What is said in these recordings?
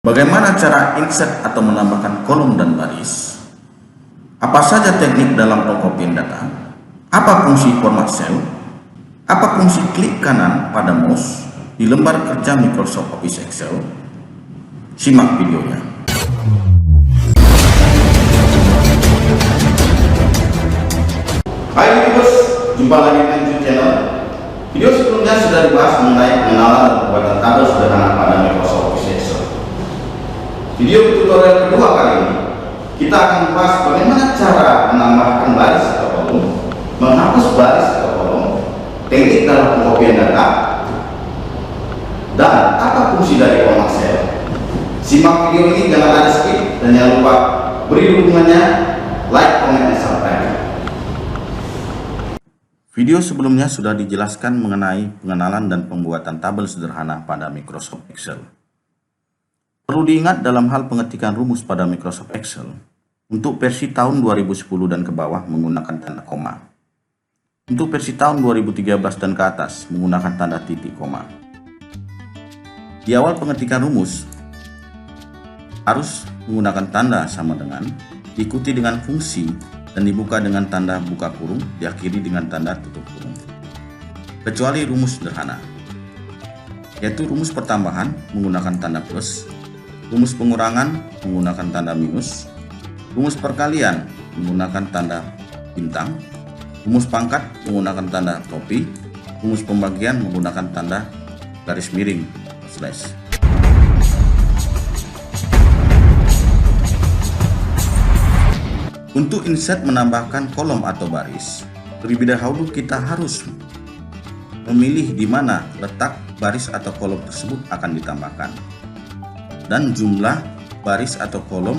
Bagaimana cara insert atau menambahkan kolom dan baris? Apa saja teknik dalam pengkopian data? Apa fungsi format cell? Apa fungsi klik kanan pada mouse di lembar kerja Microsoft Office Excel? Simak videonya. Hai viewers, jumpa lagi di YouTube channel. Video sebelumnya sudah dibahas mengenai pengenalan dan pembuatan tabel sederhana pada Microsoft Office Excel. Video tutorial kedua kali ini, kita akan membahas bagaimana cara menambahkan baris atau kolom, menghapus baris atau kolom, teknik dalam pengkopian data, dan apa fungsi dari format cell. Simak video ini, jangan ada skip, dan jangan lupa beri dukungannya, like, comment, dan subscribe. Video sebelumnya sudah dijelaskan mengenai pengenalan dan pembuatan tabel sederhana pada Microsoft Excel. Perlu diingat dalam hal pengetikan rumus pada Microsoft Excel, untuk versi tahun 2010 dan ke bawah menggunakan tanda koma. Untuk versi tahun 2013 dan ke atas menggunakan tanda titik koma. Di awal pengetikan rumus, harus menggunakan tanda sama dengan, diikuti dengan fungsi, dan dibuka dengan tanda buka kurung, diakhiri dengan tanda tutup kurung. Kecuali rumus sederhana, yaitu rumus pertambahan menggunakan tanda plus, rumus pengurangan menggunakan tanda minus, rumus perkalian menggunakan tanda bintang, rumus pangkat menggunakan tanda topi, rumus pembagian menggunakan tanda garis miring slash. Untuk insert menambahkan kolom atau baris, terlebih dahulu kita harus memilih di mana letak baris atau kolom tersebut akan ditambahkan, dan jumlah baris atau kolom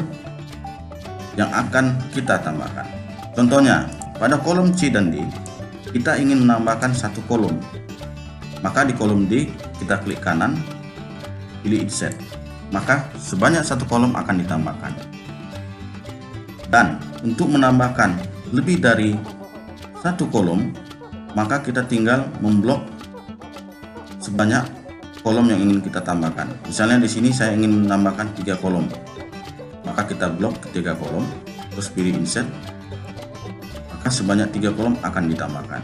yang akan kita tambahkan. Contohnya, pada kolom C dan D, kita ingin menambahkan satu kolom. Maka di kolom D, kita klik kanan, pilih insert. Maka sebanyak satu kolom akan ditambahkan. Dan untuk menambahkan lebih dari satu kolom, maka kita tinggal memblok sebanyak kolom yang ingin kita tambahkan. Misalnya di sini saya ingin menambahkan 3 kolom, maka kita blok 3 kolom, terus pilih insert, maka sebanyak 3 kolom akan ditambahkan.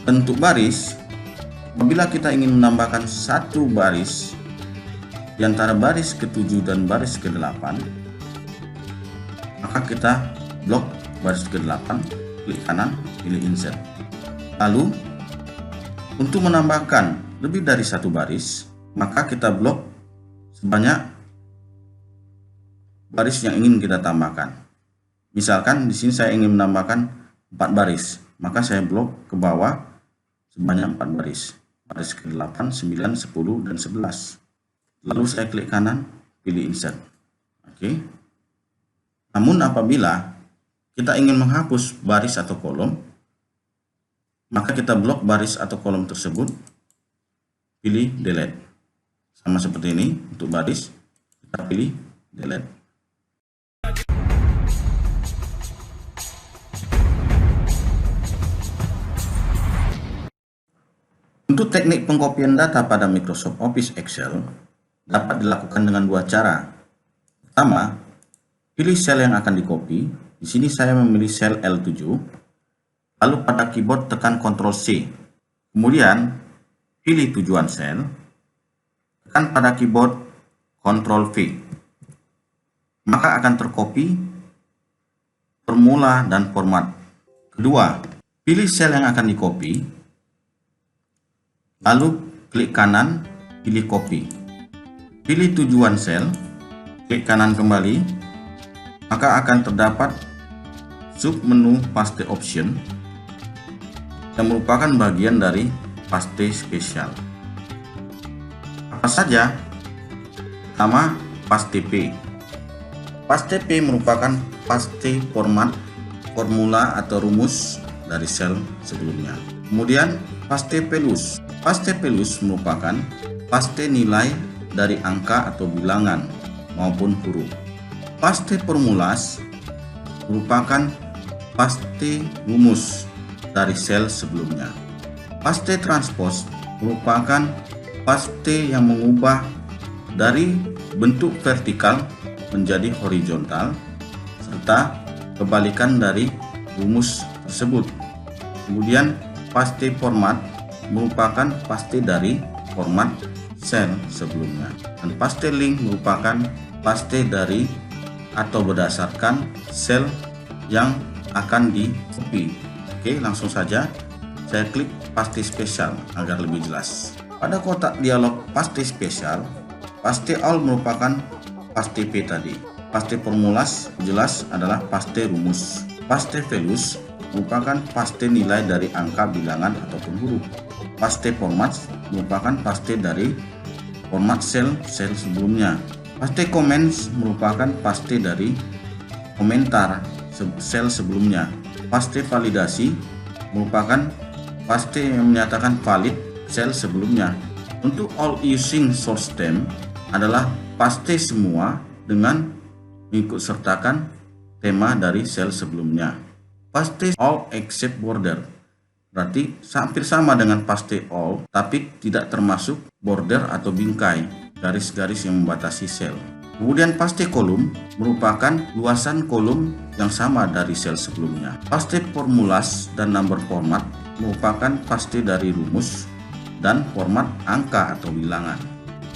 Untuk baris, apabila kita ingin menambahkan satu baris di antara baris ke-7 dan baris ke-8, maka kita blok baris ke-8, klik kanan, pilih insert. Lalu untuk menambahkan lebih dari satu baris, maka kita blok sebanyak baris yang ingin kita tambahkan. Misalkan di sini saya ingin menambahkan 4 baris, maka saya blok ke bawah sebanyak 4 baris. Baris ke-8, 9, 10, dan 11. Lalu saya klik kanan, pilih insert. Oke. Namun apabila kita ingin menghapus baris atau kolom, maka kita blok baris atau kolom tersebut, pilih delete. Sama seperti ini, untuk baris kita pilih delete. Untuk teknik pengkopian data pada Microsoft Office Excel dapat dilakukan dengan 2 cara. Pertama, pilih sel yang akan di-copy. Di sini saya memilih sel L7. Lalu pada keyboard tekan Ctrl C. Kemudian pilih tujuan sel. Tekan pada keyboard Ctrl V. Maka akan tercopy formula dan format. Kedua, pilih sel yang akan di-copy. Lalu klik kanan, pilih copy. Pilih tujuan sel, klik kanan kembali, maka akan terdapat submenu paste option yang merupakan bagian dari paste spesial. Apa saja? Pertama, paste P. Paste P merupakan paste format, formula atau rumus dari sel sebelumnya. Kemudian paste pelus. Paste pelus merupakan paste nilai dari angka atau bilangan maupun huruf. Paste formulas merupakan paste rumus dari sel sebelumnya. Paste transpose merupakan paste yang mengubah dari bentuk vertikal menjadi horizontal, serta kebalikan dari rumus tersebut. Kemudian paste format merupakan paste dari format sel sebelumnya, dan paste link merupakan paste dari atau berdasarkan sel yang akan di copy. Oke, langsung saja saya klik paste spesial agar lebih jelas. Pada kotak dialog paste spesial, paste all merupakan paste P tadi. Paste formulas jelas adalah paste rumus. Paste values merupakan paste nilai dari angka, bilangan ataupun huruf. Paste format merupakan paste dari format sel sebelumnya. Paste comments merupakan paste dari komentar sel sebelumnya. Paste validasi merupakan paste yang menyatakan valid sel sebelumnya. Untuk all using source theme adalah paste semua dengan mengikut sertakan tema dari sel sebelumnya. Paste all except border berarti hampir sama dengan paste all, tapi tidak termasuk border atau bingkai, garis-garis yang membatasi sel. Kemudian paste kolom merupakan luasan kolom yang sama dari sel sebelumnya. Paste formulas dan number format merupakan paste dari rumus dan format angka atau bilangan.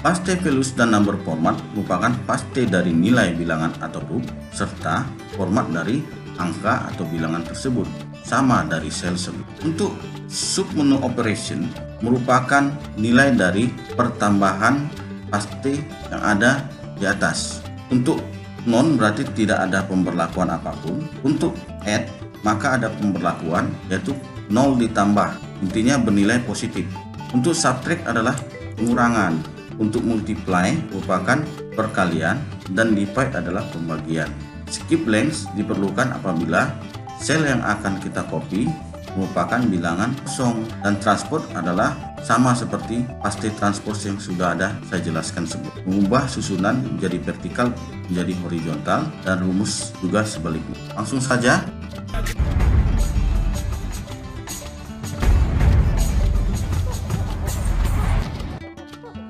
Paste values dan number format merupakan paste dari nilai bilangan atau huruf serta format dari angka atau bilangan tersebut sama dari sel sebelumnya. Untuk submenu operation merupakan nilai dari pertambahan paste yang ada di atas. Untuk non berarti tidak ada pemberlakuan apapun. Untuk add maka ada pemberlakuan, yaitu 0 ditambah, intinya bernilai positif. Untuk subtract adalah pengurangan. Untuk multiply merupakan perkalian dan divide adalah pembagian. Skip length diperlukan apabila sel yang akan kita copy merupakan bilangan kosong, dan transport adalah sama seperti paste transpose yang sudah ada saya jelaskan sebelumnya. Mengubah susunan menjadi vertikal menjadi horizontal, dan rumus juga sebaliknya. Langsung saja.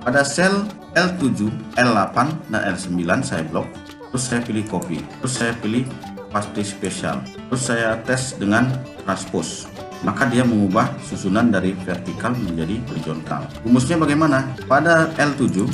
Pada sel L7, L8, dan L9 saya blok, terus saya pilih copy, terus saya pilih paste spesial, terus saya tes dengan transpose, maka dia mengubah susunan dari vertikal menjadi horizontal. Rumusnya bagaimana? Pada L7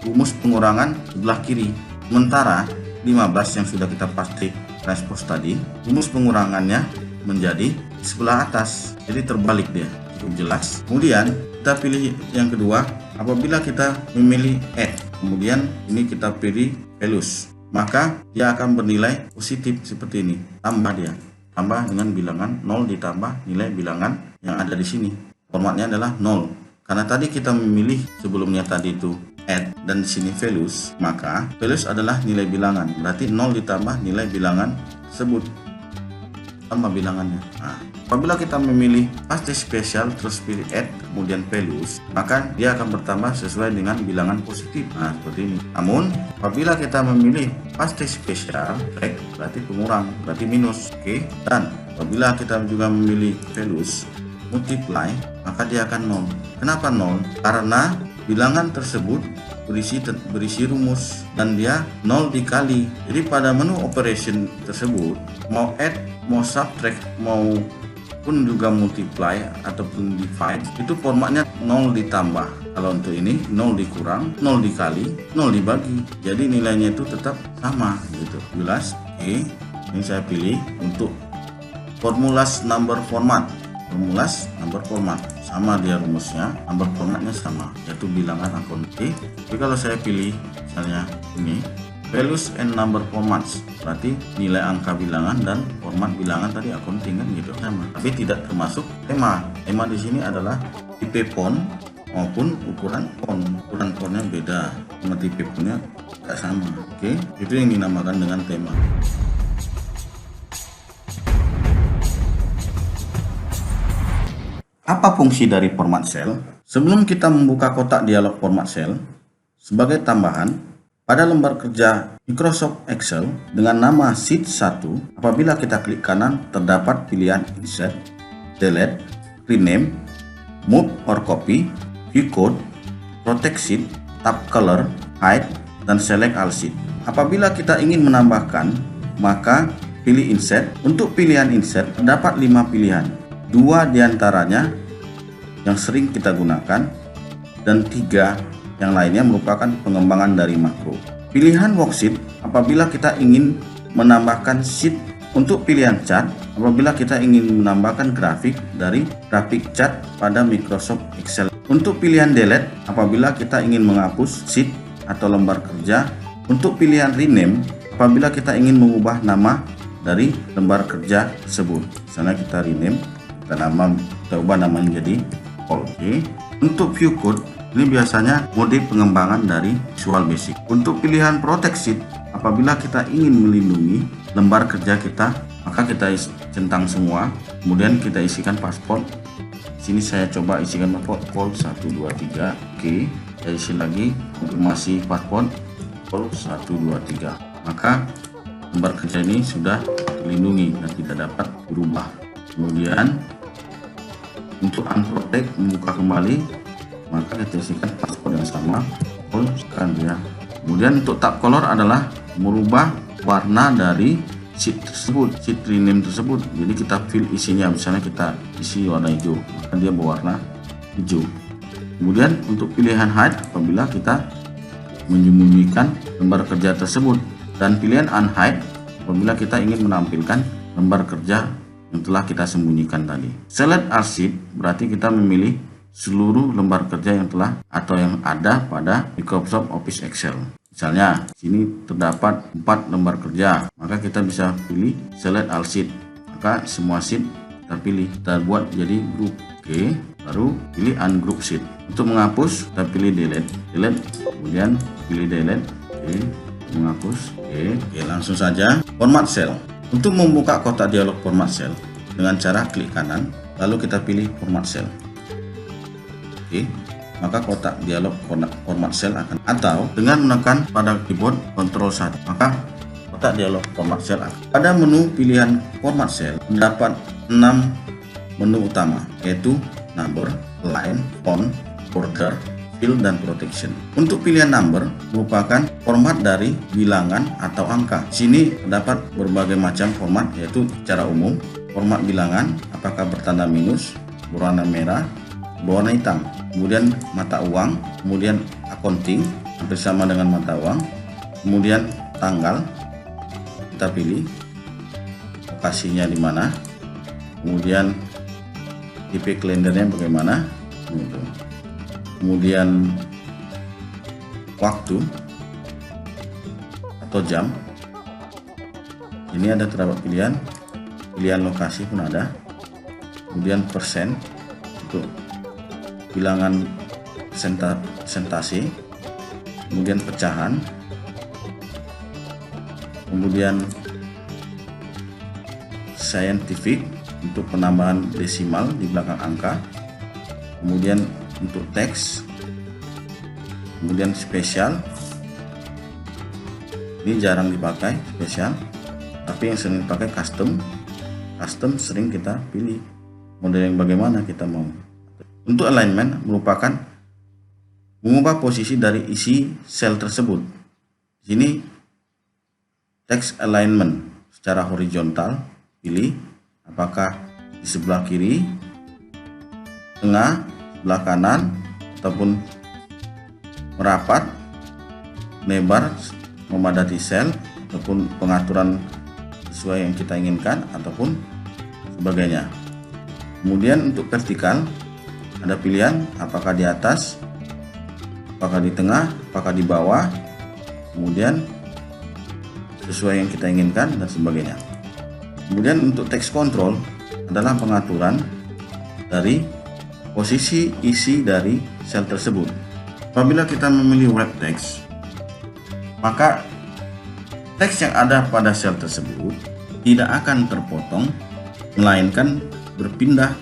rumus pengurangan sebelah kiri, sementara 15 yang sudah kita paste transpose tadi, rumus pengurangannya menjadi sebelah atas, jadi terbalik dia. Cukup jelas. Kemudian kita pilih yang kedua, apabila kita memilih add, kemudian ini kita pilih values, maka dia akan bernilai positif seperti ini. Tambah dia, tambah dengan bilangan 0 ditambah nilai bilangan yang ada di sini. Formatnya adalah 0. Karena tadi kita memilih sebelumnya tadi itu add dan di sini values, maka values adalah nilai bilangan. Berarti 0 ditambah nilai bilangan tersebut, tambah bilangannya. Nah, apabila kita memilih paste spesial terus pilih add kemudian values, maka dia akan bertambah sesuai dengan bilangan positif. Nah, seperti ini. Namun apabila kita memilih paste spesial berarti pengurang, berarti minus. Oke. Dan apabila kita juga memilih values multiply, maka dia akan 0. Kenapa 0? Karena bilangan tersebut berisi rumus dan dia 0 dikali. Jadi pada menu operation tersebut, mau add, mau subtract, mau pun juga multiply ataupun divide, itu formatnya 0 ditambah. Kalau untuk ini 0 dikurang, 0 dikali, 0 dibagi. Jadi nilainya itu tetap sama gitu. Jelas? Oke. Ini saya pilih untuk formulas number format. Formulas number format sama dia rumusnya, number formatnya sama, yaitu bilangan akun. Oke. Jadi kalau saya pilih misalnya ini values and number formats, berarti nilai angka bilangan dan format bilangan tadi accounting kan gitu sama, tapi tidak termasuk tema. Tema di sini adalah tipe font maupun ukuran font. Ukuran fontnya beda, sama tipe fontnya tidak sama. Oke, itu yang dinamakan dengan tema. Apa fungsi dari format sel? Sebelum kita membuka kotak dialog format sel, sebagai tambahan, pada lembar kerja Microsoft Excel dengan nama Sheet 1, apabila kita klik kanan, terdapat pilihan Insert, Delete, Rename, Move or Copy, View Code, Protect Sheet, Tab Color, Hide, dan select all sheet. Apabila kita ingin menambahkan, maka pilih insert. Untuk pilihan insert terdapat 5 pilihan. 2 diantaranya yang sering kita gunakan dan 3 yang lainnya merupakan pengembangan dari makro. Pilihan worksheet apabila kita ingin menambahkan sheet. Untuk pilihan chart apabila kita ingin menambahkan grafik dari grafik chart pada Microsoft Excel. Untuk pilihan delete apabila kita ingin menghapus sheet atau lembar kerja. Untuk pilihan rename apabila kita ingin mengubah nama dari lembar kerja tersebut. Misalnya kita rename, kita ubah namanya jadi Oke. Untuk view code ini biasanya mode pengembangan dari Visual Basic. Untuk pilihan protect sheet apabila kita ingin melindungi lembar kerja kita, maka kita centang semua, kemudian kita isikan password. Sini saya coba isikan password 123. Oke, saya isi lagi konfirmasi password 123. Maka lembar kerja ini sudah terlindungi dan tidak dapat berubah. Kemudian untuk unprotect membuka kembali, maka kita isikan password yang sama, sekarang ya. Kemudian untuk tab color adalah merubah warna dari sheet tersebut, sheet rename tersebut. Jadi kita fill isinya, misalnya kita isi warna hijau, maka dia berwarna hijau. Kemudian untuk pilihan hide apabila kita menyembunyikan lembar kerja tersebut, dan pilihan unhide apabila kita ingin menampilkan lembar kerja yang telah kita sembunyikan tadi. Select all sheet berarti kita memilih seluruh lembar kerja yang telah atau yang ada pada Microsoft Office Excel. Misalnya sini terdapat 4 lembar kerja, maka kita bisa pilih select all sheet, maka semua sheet kita pilih, kita buat jadi grup. Oke, baru pilih ungroup sheet. Untuk menghapus kita pilih delete, kemudian pilih delete. Oke, menghapus. Oke, langsung saja format cell. Untuk membuka kotak dialog format cell dengan cara klik kanan, lalu kita pilih format cell. Oke, maka kotak dialog format cell akan, atau dengan menekan pada keyboard Ctrl 1, maka kotak dialog format cell akan. Pada menu pilihan format cell terdapat 6 menu utama, yaitu number, line, font, border, fill, dan protection. Untuk pilihan number merupakan format dari bilangan atau angka. Sini terdapat berbagai macam format, yaitu secara umum format bilangan apakah bertanda minus, berwarna merah, berwarna hitam, kemudian mata uang, kemudian accounting hampir sama dengan mata uang, kemudian tanggal kita pilih lokasinya di mana, kemudian tipe kalendernya bagaimana, kemudian waktu atau jam. Ini ada terdapat pilihan lokasi pun ada, kemudian persen untuk bilangan presentasi, kemudian pecahan, kemudian scientific untuk penambahan desimal di belakang angka, kemudian untuk teks, kemudian spesial. Ini jarang dipakai spesial, tapi yang sering dipakai custom sering kita pilih model yang bagaimana kita mau. Untuk alignment merupakan mengubah posisi dari isi sel tersebut. Di sini text alignment secara horizontal, pilih apakah di sebelah kiri, tengah, sebelah kanan, ataupun merapat, lebar, memadati sel, ataupun pengaturan sesuai yang kita inginkan, ataupun sebagainya. Kemudian untuk vertikal ada pilihan apakah di atas, apakah di tengah, apakah di bawah, kemudian sesuai yang kita inginkan dan sebagainya. Kemudian untuk text control adalah pengaturan dari posisi isi dari sel tersebut. Apabila kita memilih wrap text, maka teks yang ada pada sel tersebut tidak akan terpotong, melainkan berpindah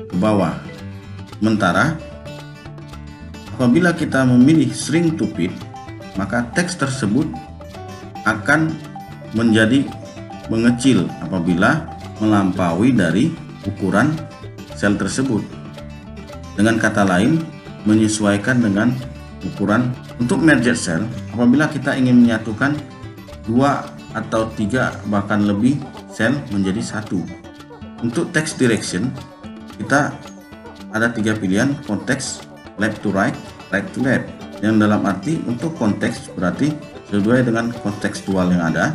ke bawah. Sementara apabila kita memilih shrink to fit, maka teks tersebut akan menjadi mengecil apabila melampaui dari ukuran sel tersebut. Dengan kata lain, menyesuaikan dengan ukuran Untuk merge cell, apabila kita ingin menyatukan 2 atau 3 bahkan lebih sel menjadi satu. Untuk text direction, kita ada 3 pilihan: konteks, left to right, right to left. Yang dalam arti untuk konteks berarti sesuai dengan kontekstual yang ada.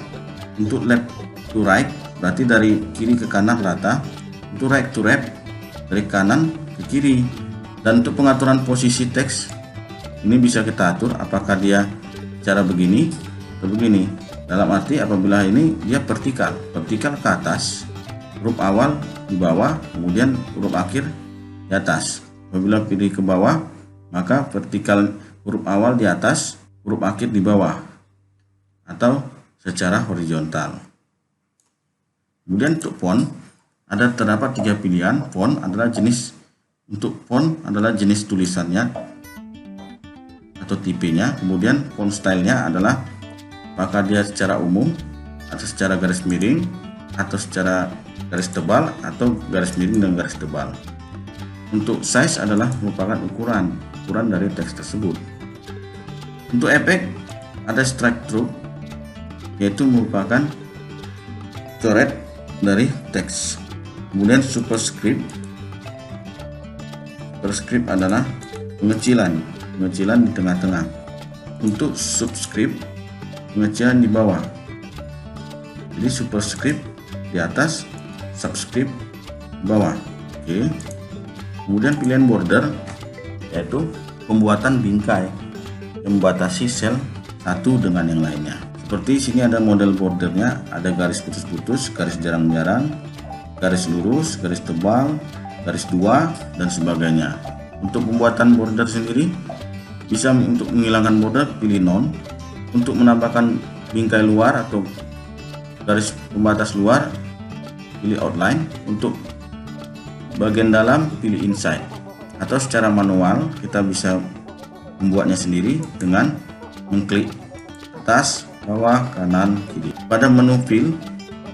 Untuk left to right berarti dari kiri ke kanan rata. Untuk right to left dari kanan ke kiri. Dan untuk pengaturan posisi teks, ini bisa kita atur apakah dia cara begini atau begini. Dalam arti apabila ini dia vertikal ke atas, huruf awal di bawah, kemudian huruf akhir di atas. Apabila pilih ke bawah, maka vertikal huruf awal di atas, huruf akhir di bawah, atau secara horizontal. Kemudian untuk font, terdapat 3 pilihan. Font adalah jenis tulisannya atau tipenya. Kemudian font stylenya adalah apakah dia secara umum atau secara garis miring atau secara garis tebal atau garis miring dan garis tebal. Untuk size adalah merupakan ukuran dari teks tersebut. Untuk efek ada strike through, yaitu merupakan coret dari teks. Kemudian superscript adalah pengecilan di tengah-tengah. Untuk subscript, pengecilan di bawah. Jadi superscript di atas, subscript di bawah. Oke. Kemudian pilihan border, yaitu pembuatan bingkai yang membatasi sel satu dengan yang lainnya. Seperti sini ada model bordernya, ada garis putus-putus, garis jarang-jarang, garis lurus, garis tebal, garis 2, dan sebagainya. Untuk pembuatan border sendiri, bisa untuk menghilangkan border pilih none, untuk menambahkan bingkai luar atau garis pembatas luar pilih outline, untuk bagian dalam pilih inside, atau secara manual kita bisa membuatnya sendiri dengan mengklik atas, bawah, kanan, kiri. Pada menu fill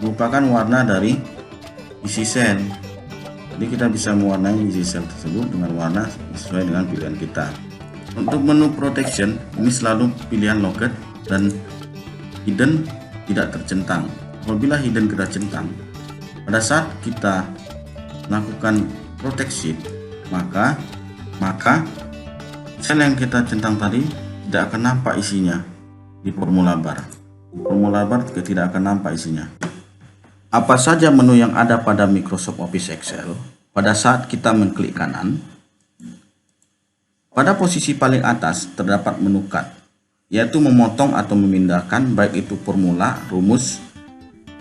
merupakan warna dari isi sel. Jadi kita bisa mewarnai isi sel tersebut dengan warna sesuai dengan pilihan kita. Untuk menu protection, ini selalu pilihan locked dan hidden tidak tercentang. Apabila hidden kita centang, pada saat kita melakukan protection, maka sel yang kita centang tadi tidak akan nampak isinya di formula bar. Di formula bar juga tidak akan nampak isinya. Apa saja menu yang ada pada Microsoft Office Excel? Pada saat kita mengklik kanan, pada posisi paling atas terdapat menu cut, yaitu memotong atau memindahkan baik itu formula, rumus,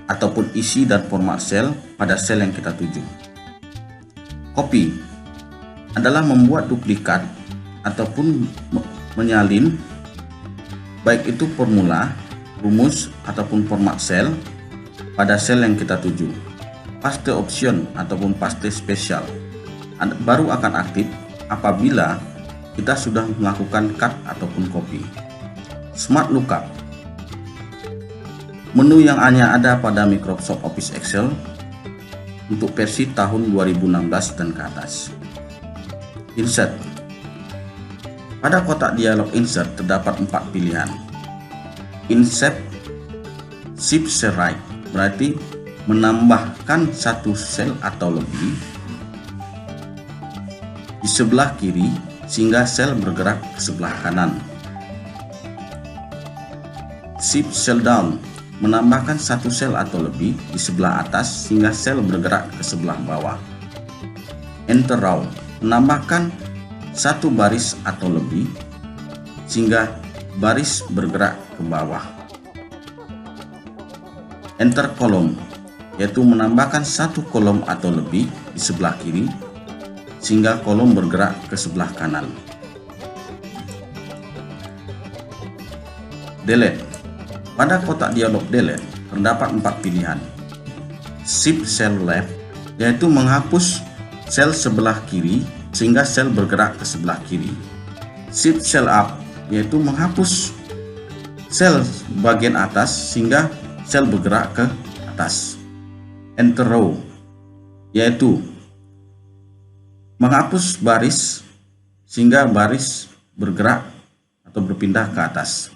ataupun isi dan format sel pada sel yang kita tuju. Copy adalah membuat duplikat ataupun menyalin baik itu formula, rumus, ataupun format sel pada sel yang kita tuju. Paste option ataupun paste spesial baru akan aktif apabila kita sudah melakukan cut ataupun copy. Smart Lookup, menu yang hanya ada pada Microsoft Office Excel untuk versi tahun 2016 dan ke atas. Insert, pada kotak dialog insert terdapat 4 pilihan. Insert shift cell right berarti menambahkan satu sel atau lebih di sebelah kiri sehingga sel bergerak ke sebelah kanan. Shift cell down menambahkan satu sel atau lebih di sebelah atas sehingga sel bergerak ke sebelah bawah. Enter row menambahkan satu baris atau lebih sehingga baris bergerak ke bawah. Enter column yaitu menambahkan satu kolom atau lebih di sebelah kiri sehingga kolom bergerak ke sebelah kanan. Delete, pada kotak dialog delete terdapat 4 pilihan. Shift cell left yaitu menghapus sel sebelah kiri sehingga sel bergerak ke sebelah kiri. Shift cell up yaitu menghapus sel bagian atas sehingga sel bergerak ke atas. Enter row yaitu menghapus baris sehingga baris bergerak atau berpindah ke atas.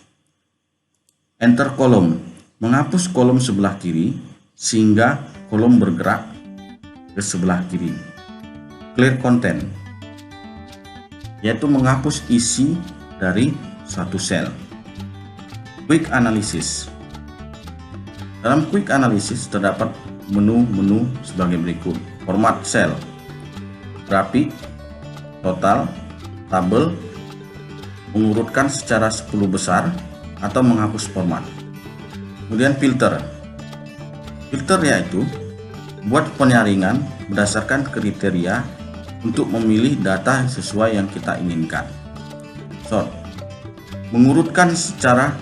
Enter kolom, menghapus kolom sebelah kiri sehingga kolom bergerak ke sebelah kiri. Clear content, yaitu menghapus isi dari suatu sel. Quick analysis. Dalam quick analysis terdapat menu-menu sebagai berikut: format sel, grafik, total, tabel, mengurutkan secara 10 besar atau menghapus format. Kemudian filter. Filter yaitu buat penyaringan berdasarkan kriteria untuk memilih data sesuai yang kita inginkan. Sort. Mengurutkan secara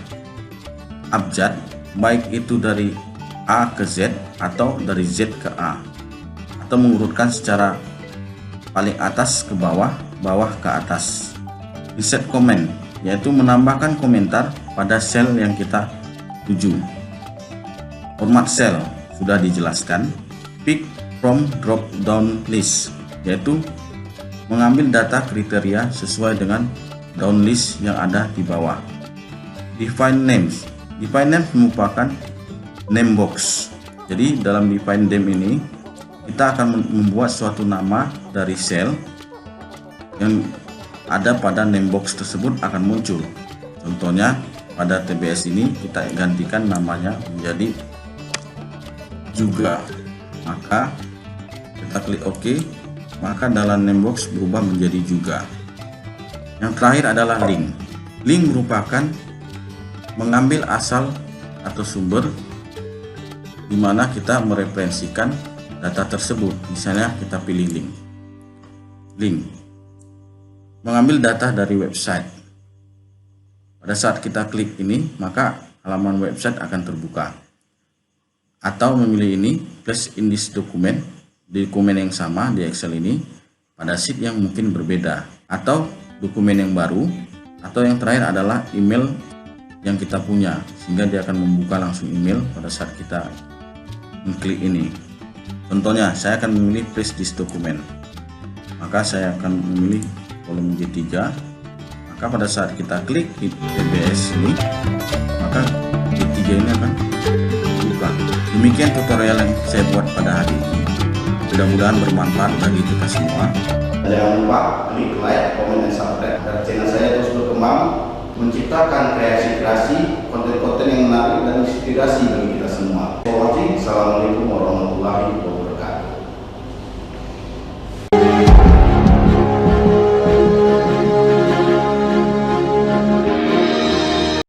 abjad, baik itu dari A ke Z atau dari Z ke A, atau mengurutkan secara paling atas ke bawah, bawah ke atas. Insert comment, yaitu menambahkan komentar pada sel yang kita tuju. Format sel sudah dijelaskan. Pick from drop down list, yaitu mengambil data kriteria sesuai dengan down list yang ada di bawah. Define names. Define names merupakan name box. Jadi dalam define name ini kita akan membuat suatu nama dari sel yang ada pada name box tersebut akan muncul. Contohnya pada TBS ini kita gantikan namanya menjadi juga. Maka kita klik OK, maka dalam name box berubah menjadi juga. Yang terakhir adalah link. Link merupakan mengambil asal atau sumber di mana kita mereferensikan data tersebut. Misalnya kita pilih link. Link mengambil data dari website. Pada saat kita klik ini, maka halaman website akan terbuka. Atau memilih ini, place in this document, di dokumen yang sama di Excel ini pada sheet yang mungkin berbeda, atau dokumen yang baru, atau yang terakhir adalah email yang kita punya, sehingga dia akan membuka langsung email pada saat kita mengklik ini. Contohnya, saya akan memilih place this document, maka saya akan memilih kolom J3. Maka pada saat kita klik di TBS ini, maka J3 ini akan buka. Demikian tutorial yang saya buat pada hari ini. Mudah-mudahan bermanfaat bagi kita semua. Jangan lupa klik like, komen, dan subscribe agar channel saya terus berkembang, menciptakan kreasi-kreasi konten-konten yang menarik dan inspirasi bagi kita semua. Assalamualaikum warahmatullahi wabarakatuh.